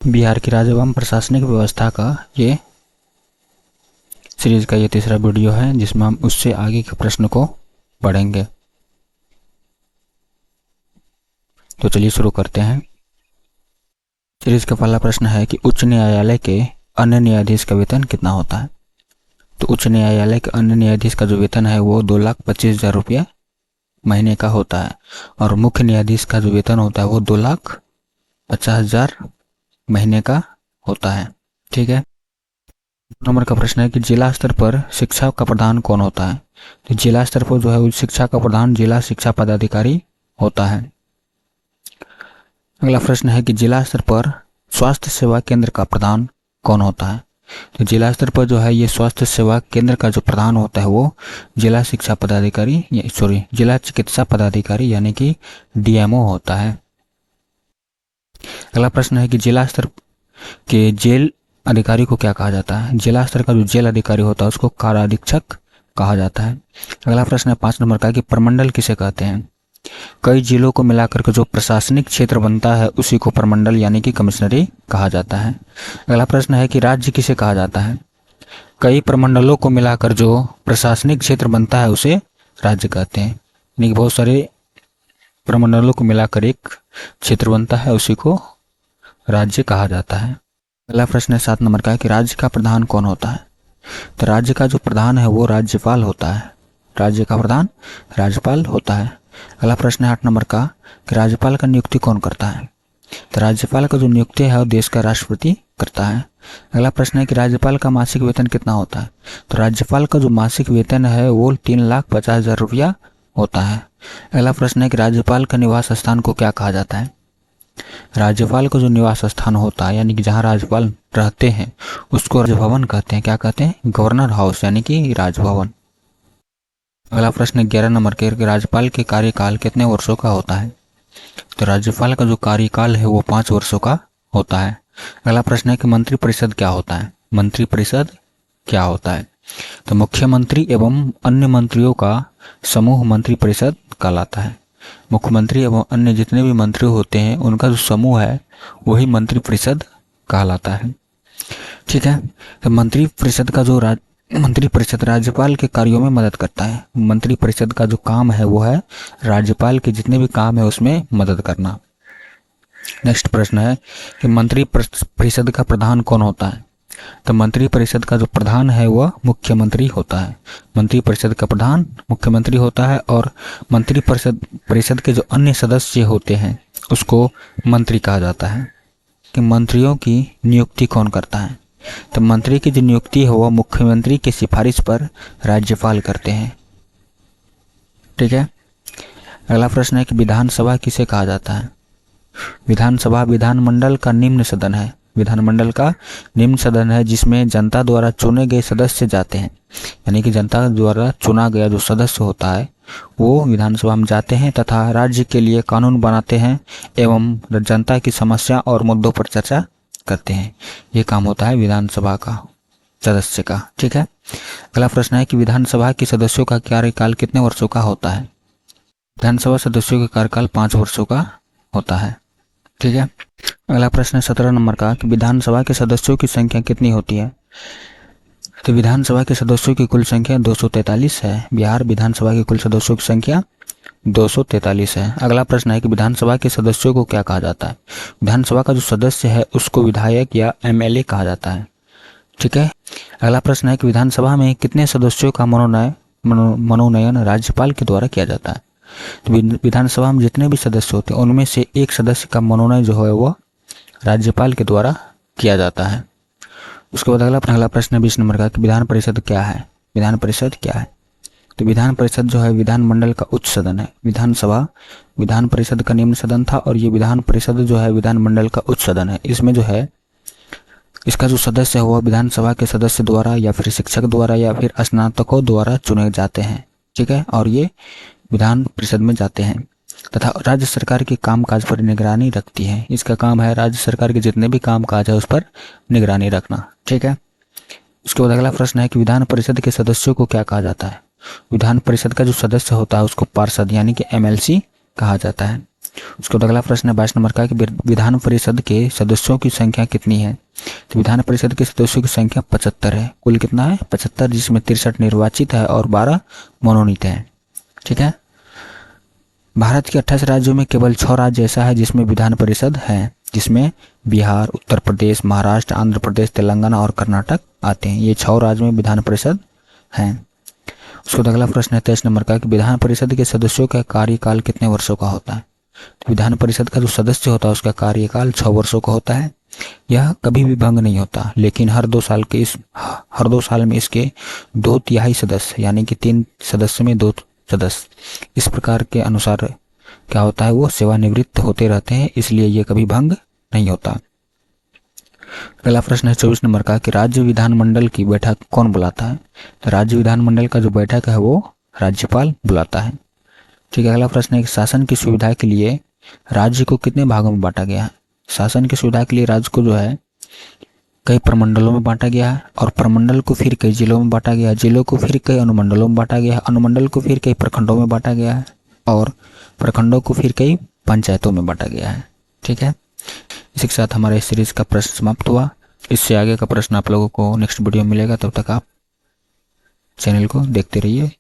बिहार की राज्य एवं प्रशासनिक व्यवस्था का ये सीरीज का ये तीसरा वीडियो है, जिसमें हम उससे आगे के प्रश्न को पढ़ेंगे। तो चलिए शुरू करते हैं। सीरीज का पहला प्रश्न है कि उच्च न्यायालय के अन्य न्यायाधीश का वेतन कितना होता है। तो उच्च न्यायालय के अन्य न्यायाधीश का जो वेतन है वो 2,25,000 रुपया महीने का होता है, और मुख्य न्यायाधीश का जो वेतन होता है वो 2,50,000 महीने का होता है। ठीक है। नंबर का प्रश्न है कि जिला स्तर पर शिक्षा का प्रधान कौन होता है। तो जिला स्तर पर जो है उच्च शिक्षा का प्रधान जिला शिक्षा पदाधिकारी होता है। अगला प्रश्न है कि जिला स्तर पर स्वास्थ्य सेवा केंद्र का प्रधान कौन होता है। तो जिला स्तर पर जो है ये स्वास्थ्य सेवा केंद्र का जो प्रधान होता है वो जिला शिक्षा पदाधिकारी जिला चिकित्सा पदाधिकारी यानी कि डीएमओ होता है। अगला प्रश्न है कि जिला स्तर के जेल अधिकारी को क्या कहा जाता है। जिला स्तर का जो जेल अधिकारी होता है उसको काराधीक्षक कहा जाता है। अगला प्रश्न है 5 नंबर का कि प्रमंडल किसे कहते हैं। कई जिलों को मिलाकर के जो प्रशासनिक क्षेत्र बनता है उसी को प्रमंडल यानी कि कमिश्नरी कहा जाता है। अगला प्रश्न है कि राज्य किसे कहा जाता है। कई प्रमंडलों को मिलाकर जो प्रशासनिक क्षेत्र बनता है उसे राज्य कहते हैं, यानी कि बहुत सारे प्रमंडलों को मिलाकर एक क्षेत्र बनता है उसी को राज्य कहा जाता है। अगला प्रश्न है 7 नंबर का कि राज्य का प्रधान कौन होता है। तो राज्य का जो प्रधान है वो राज्यपाल होता है। राज्य का प्रधान राज्यपाल होता है। अगला प्रश्न है 8 नंबर का कि राज्यपाल का नियुक्ति कौन करता है। तो राज्यपाल का जो नियुक्ति है वो देश का राष्ट्रपति करता है। अगला प्रश्न है कि राज्यपाल का मासिक वेतन कितना होता है। तो राज्यपाल का जो मासिक वेतन है वो 3,50,000 रुपया होता है। अगला प्रश्न है कि राज्यपाल का निवास स्थान को क्या कहा जाता है। राज्यपाल का जो निवास स्थान होता है यानी कि जहाँ राज्यपाल रहते हैं उसको राजभवन कहते हैं। क्या कहते हैं? गवर्नर हाउस यानी कि राजभवन। अगला प्रश्न 11 नंबर के राज्यपाल के कार्यकाल कितने वर्षों का होता है। तो राज्यपाल का जो कार्यकाल है वो 5 वर्षों का होता है। अगला प्रश्न है कि मंत्रिपरिषद क्या होता है। मंत्रिपरिषद क्या होता है। तो मुख्यमंत्री एवं अन्य मंत्रियों का समूह मंत्रिपरिषद कहलाता है। मुख्यमंत्री एवं अन्य जितने भी मंत्री होते हैं उनका जो समूह है वही मंत्रिपरिषद कहलाता है। ठीक है। तो मंत्रिपरिषद राज्यपाल के कार्यों में मदद करता है। मंत्रिपरिषद का जो काम है वो है राज्यपाल के जितने भी काम है उसमें मदद करना। नेक्स्ट प्रश्न है कि मंत्रिपरिषद का प्रधान कौन होता है। तो मंत्रिपरिषद का जो प्रधान है वह मुख्यमंत्री होता है। मंत्रिपरिषद का प्रधान मुख्यमंत्री होता है, और मंत्रिपरिषद के जो अन्य सदस्य होते हैं उसको मंत्री कहा जाता है। कि मंत्रियों की नियुक्ति कौन करता है। तो मंत्री की जो नियुक्ति है वह मुख्यमंत्री की सिफारिश पर राज्यपाल करते हैं। ठीक है। अगला प्रश्न है कि विधानसभा किसे कहा जाता है। विधानसभा विधानमंडल का निम्न सदन है। विधानमंडल का निम्न सदन है जिसमें जनता द्वारा चुने गए सदस्य जाते हैं, यानी कि जनता द्वारा चुना गया जो सदस्य होता है वो विधानसभा में जाते हैं तथा राज्य के लिए कानून बनाते हैं एवं जनता की समस्या और मुद्दों पर चर्चा करते हैं। ये काम होता है विधानसभा का सदस्य का। ठीक है। अगला प्रश्न है कि विधानसभा के सदस्यों का कार्यकाल कितने वर्षों का होता है। विधानसभा सदस्यों का कार्यकाल 5 वर्षों का होता है। ठीक है। अगला प्रश्न है 17 नंबर का कि विधानसभा के सदस्यों की संख्या कितनी होती है। तो विधानसभा के सदस्यों की कुल संख्या 243 है। बिहार विधानसभा की कुल सदस्यों की संख्या 243 है। अगला प्रश्न है कि विधानसभा के सदस्यों को क्या कहा जाता है। विधानसभा का जो सदस्य है उसको विधायक या एमएलए कहा जाता है। ठीक है। अगला प्रश्न है कि विधानसभा में कितने सदस्यों का मनोनयन राज्यपाल के द्वारा किया जाता है। तो विधानसभा में जितने भी सदस्य होते हैं उनमें से एक सदस्य का मनोनयन जो है वह राज्यपाल के द्वारा किया जाता है। उसके बाद अगला प्रश्न है 20 नंबर का कि विधान परिषद क्या है। विधान परिषद क्या है। तो विधान परिषद जो है विधानमंडल का उच्च सदन है। विधानसभा विधान परिषद का निम्न सदन था और ये विधान परिषद जो है विधानमंडल का उच्च सदन है। इसमें जो है इसका जो सदस्य है वह विधानसभा के सदस्य द्वारा या फिर शिक्षक द्वारा या फिर स्नातकों द्वारा चुने जाते हैं। ठीक है। और ये विधान परिषद में जाते हैं तथा राज्य सरकार के कामकाज पर निगरानी रखती है। इसका काम है राज्य सरकार के जितने भी कामकाज है उस पर निगरानी रखना। ठीक है। उसके बाद अगला प्रश्न है कि विधान परिषद के सदस्यों को क्या कहा जाता है। विधान परिषद का जो सदस्य होता है उसको पार्षद यानी कि एमएलसी कहा जाता है। उसके बाद अगला प्रश्न है 22 नंबर का कि विधान परिषद के सदस्यों की संख्या कितनी है। तो विधान परिषद के सदस्यों की संख्या 75 है। कुल कितना है? 75, जिसमें 63 निर्वाचित है और 12 मनोनीत है। ठीक है। भारत के 28 राज्यों में केवल 6 राज्य ऐसा है जिसमें विधान परिषद है, जिसमें बिहार, उत्तर प्रदेश, महाराष्ट्र, आंध्र प्रदेश, तेलंगाना और कर्नाटक आते हैं। ये 6 राज्यों में विधान परिषद हैं। उसके बाद अगला प्रश्न है 23 नंबर का कि विधान परिषद के सदस्यों का कार्यकाल कितने वर्षों का होता है। तो विधान परिषद का जो सदस्य होता है उसका कार्यकाल 6 वर्षों का होता है। यह कभी भी भंग नहीं होता, लेकिन हर 2 साल में इसके 2/3 सदस्य यानी कि 3 सदस्य में 2 सदस्य इस प्रकार के अनुसार क्या होता है, वो सेवानिवृत्त होते रहते हैं, इसलिए ये कभी भंग नहीं होता। अगला प्रश्न है 24 नंबर का कि राज्य विधानमंडल की बैठक कौन बुलाता है। तो राज्य विधानमंडल का जो बैठक है वो राज्यपाल बुलाता है। ठीक है। अगला प्रश्न है कि शासन की सुविधा के लिए राज्य को कितने भागों में बांटा गया है। शासन की सुविधा के लिए राज्य को जो है कई प्रमंडलों में बांटा गया है, और प्रमंडल को फिर कई जिलों में बांटा गया है, जिलों को फिर कई अनुमंडलों में बांटा गया है, अनुमंडल को फिर कई प्रखंडों में बांटा गया है, और प्रखंडों को फिर कई पंचायतों में बांटा गया है। ठीक है। इसी के साथ हमारे इस सीरीज का प्रश्न समाप्त हुआ। इससे आगे का प्रश्न आप लोगों को नेक्स्ट वीडियो में मिलेगा। तब तक आप चैनल को देखते रहिए।